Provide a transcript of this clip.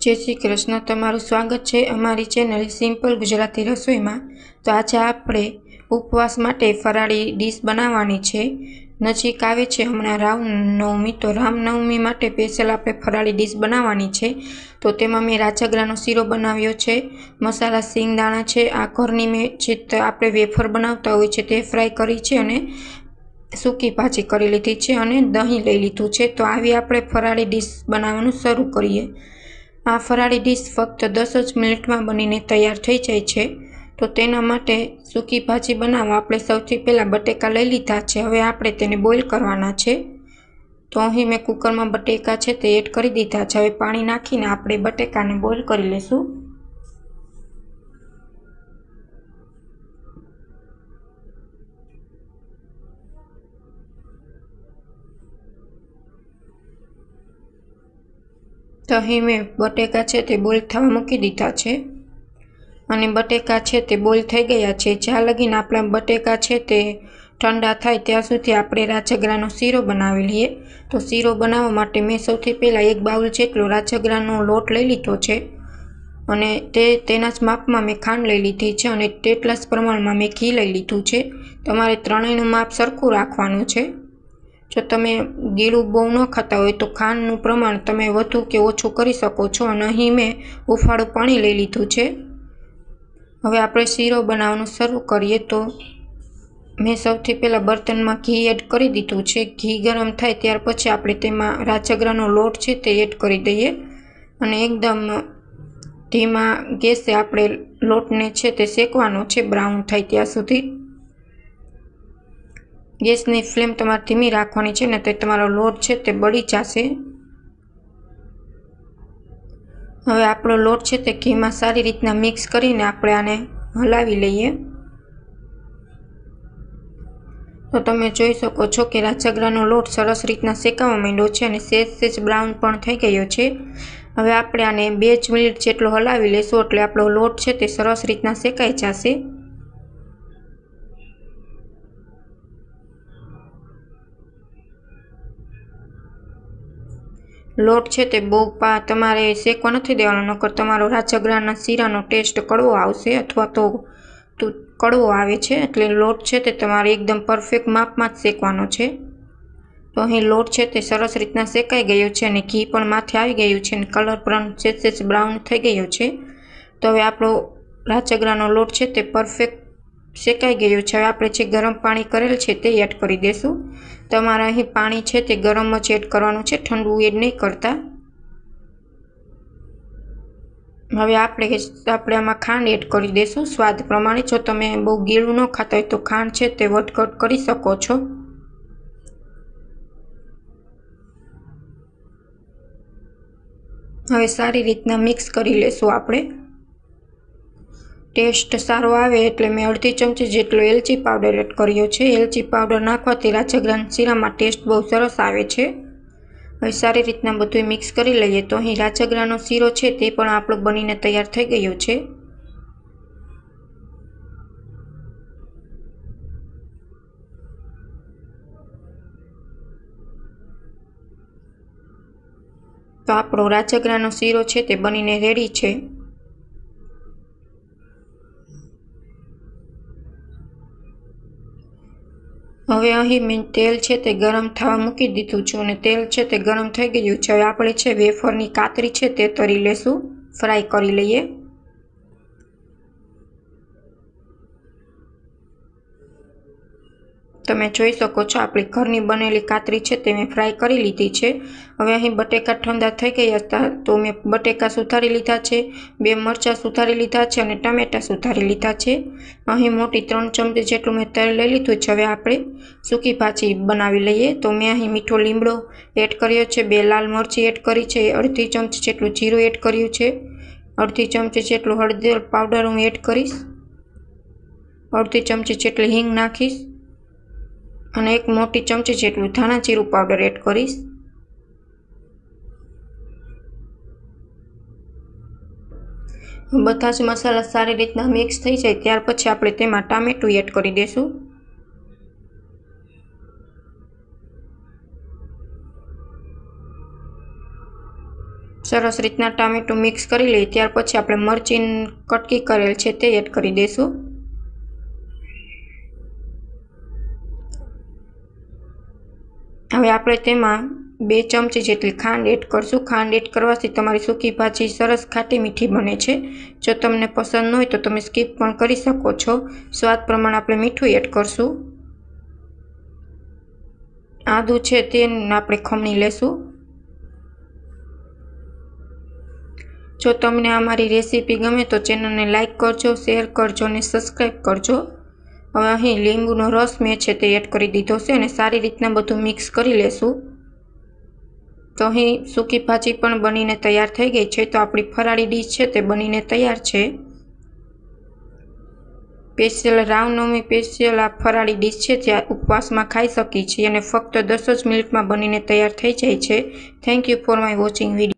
जय श्री कृष्ण। तमारुं स्वागत है अमारी चेनल सिम्पल गुजराती रसोई में। तो आज आपणे उपवास माटे फराળી डिश बनाववानी छे। नजीक आवे छे हमणां रामनवमी, तो रामनवमी माटे स्पेशल आपणे फराળી डिश बनाववानी छे। तो तेमां मैं राजगरानो सीरो बनाव्यो छे, मसाला सींगदाणा छे, आ घरनी में जे आपणे वेफर बनावता होय छे ते फ्राय करी छे अने सूकी भाजी करी लीधी छे अने दही लई लीधुं छे। तो आवी आपणे फराળી डिश बनाववानुं शरू करीए। आ फराળી डिश फक्त 10 ज मिनिटमां बनीने तैयार थई जाय छे। तो तेना माटे सूकी भाजी बनाववा आपणे सौथी पहेला बटेका लई लीधा छे। हवे आपणे तेने बोइल करवाना छे। तो अहीं मैं कुकरमां बटेका छे ते एड करी दीधा छे। हवे पाणी नाखीने आपणे बटेकाने बोइल करी लेशुं। तो अहीं मैं बटेका छे ते बोइल थवा मूकी दीधा छे अने बटेका छे ते बोइल थई गया छे। ज्यां लगीने आपणा बटेका छे ते ठंडा थाय त्यां सुधी आपणे राजगरानो सीरो बनावी लईए। तो सीरो बनाववा माटे मैं सौथी पहेला 1 बाउल जेटलो राजगरानो लोट लई लीधो छे अने तेना ज मापमां मैं खांड लई लीधी छे अने तेटला ज प्रमाणमां मैं घी लई लीधुं छे। तमारे त्रणेयनुं माप सरखुं राखवानुं छे। जो तमे गीळुं बहु न खाता होय तो खांडनुं प्रमाण तमे वधु के ओछुं करी शको छो। अने अहीं मैं हुफाळुं पाणी लई लीधुं छे। हवे आपणे सीरो बनाववानुं शरू करीए। तो मैं सौथी पहेला बर्तन में घी एड करी दीधुं छे। घी गरम थाय त्यार पछी आपणे तेमां राजगरानो लोट छे ते एड करी दईए अने एकदम धीमा गैसे आपणे लोटने छे ते शेकवानो छे ब्राउन थाय त्यां सुधी। गैसनी फ्लेम तमारे धीमी राखवानी छे ने तो तमारो लोट छे ते बળી जशे। हवे आपणो लोट छे ते घीमां सारी रीतना मिक्स करीने आपणे आने हलावी लईए। तो तमे जोई शको छो के राजगरानो लोट सरस रीतना शेकावा मांड्यो छे अने सेज ब्राउन पण थई गयो छे। हवे आपणे आने 2 ज मिनिट जेटलो हलावी लेशुं એટલે આપણો લોટ છે તે સરસ રીતના શેકાઈ જશે। લોટ છે તે બહુ તમારે શેકવા નથી દેવાનો, નકર તમારો રાજગરાના શીરાનો ટેસ્ટ કડવો આવશે અથવા તો કડવો આવે છે। એટલે લોટ છે તે તમારે એકદમ પરફેક્ટ માપમાં જ શેકવાનો છે। તો અહીં લોટ છે તે સરસ રીતના શેકાઈ ગયો છે અને ઘી પણ માથે આવી ગયું છે અને કલર પણ સેજ બ્રાઉન થઈ ગયો છે। તો હવે આપણો રાજગરાનો લોટ છે તે પરફેક્ટ શેકાઈ ગયો છે। હવે આપણે જે ગરમ પાણી કરેલ છે તે એડ કરી દેશું। તમારે અહીં પાણી છે તે ગરમ જ એડ કરવાનું છે, ઠંડુ એડ નહીં કરતા। હવે આપણે આમાં ખાંડ એડ કરી દેશું સ્વાદ પ્રમાણે। જો તમે બહુ ગીળું ન ખાતા હોય તો ખાંડ છે તે વધઘટ કરી શકો છો। હવે સારી રીતના મિક્સ કરી લેશું આપણે। ટેસ્ટ સારો આવે એટલે મેં અડધી ચમચી જેટલો એલચી પાવડર એડ કર્યો છે। એલચી પાવડર નાખવાથી રાજગરાના શીરામાં ટેસ્ટ બહુ સરસ આવે છે। હવે સારી રીતના બધું મિક્સ કરી લઈએ। તો અહીં રાજગરાનો શીરો છે તે પણ આપણો બનીને તૈયાર થઈ ગયો છે। તો આપણો રાજગરાનો શીરો છે તે બનીને રેડી છે। હવે અહીં મેં તેલ છે તે ગરમ થવા મૂકી દીધું છે અને તેલ છે તે ગરમ થઈ ગયું છે। હવે આપણે છે વેફરની કાતરી છે તે તળી લેશું, ફ્રાય કરી લઈએ। તમે જોઈ શકો છો આપણી ઘરની બનેલી કાતરી છે તે મેં ફ્રાય કરી લીધી છે। હવે અહીં બટેકા ઠંડા થઈ ગયા હતા તો મેં બટેકા સુધારી લીધા છે, 2 મરચાં સુધારી લીધા છે અને ટામેટાં સુધારી લીધા છે। અહીં મોટી 3 ચમચી જેટલું મેં તેલ લઈ લીધું છે। હવે આપણે સૂકી ભાજી બનાવી લઈએ। તો મેં અહીં મીઠો લીમડો એડ કર્યો છે, 2 લાલ મરચી એડ કરી છે, અડધી ચમચી જેટલું જીરું એડ કર્યું છે, અડધી ચમચી જેટલું હળદર પાવડર હું એડ કરીશ, અડધી ચમચી જેટલી હિંગ નાખીશ અને 1 મોટી ચમચી જેટલું ધાણા જીરું પાવડર એડ કરીશ। બધા જ મસાલા સારી રીતના મિક્સ થઈ જાય ત્યાર પછી આપણે તેમાં ટામેટું એડ કરી દેશું। સરસ રીતના ટામેટું મિક્સ કરી લઈએ. ત્યાર પછી આપણે મરચી કટકી કરેલ છે તે એડ કરી દઈશું. હવે આપણે તેમાં 2 ચમચી જેટલી ખાંડ એડ કરશું. ખાંડ એડ કરવાથી તમારી સૂકી ભાજી સરસ ખાટી મીઠી બને છે. જો તમને પસંદ ન હોય તો તમે સ્કીપ પણ કરી શકો છો. સ્વાદ પ્રમાણે આપણે મીઠું એડ કરશું. આદું છે તે આપણે ખમણી લેશું. જો તમને અમારી રેસીપી ગમે તો ચેનલને લાઇક કરજો, શેર કરજો અને સબસ્ક્રાઈબ કરજો. હવે અહીં લીંબુનો રસ મેં છે તે એડ કરી દીધો છે અને સારી રીતના બધું મિક્સ કરી લેશું. તો અહીં સૂકી ભાજી પણ બનીને તૈયાર થઈ ગઈ છે. તો આપણી ફરાળી ડીશ છે તે બનીને તૈયાર છે. સ્પેશિયલ રામનવમી સ્પેશિયલ આ ફરાળી ડીશ છે જે ઉપવાસમાં ખાઈ શકીએ છીએ અને ફક્ત 10 જ મિનિટમાં બનીને તૈયાર થઈ જાય છે. Thank you for my watching video.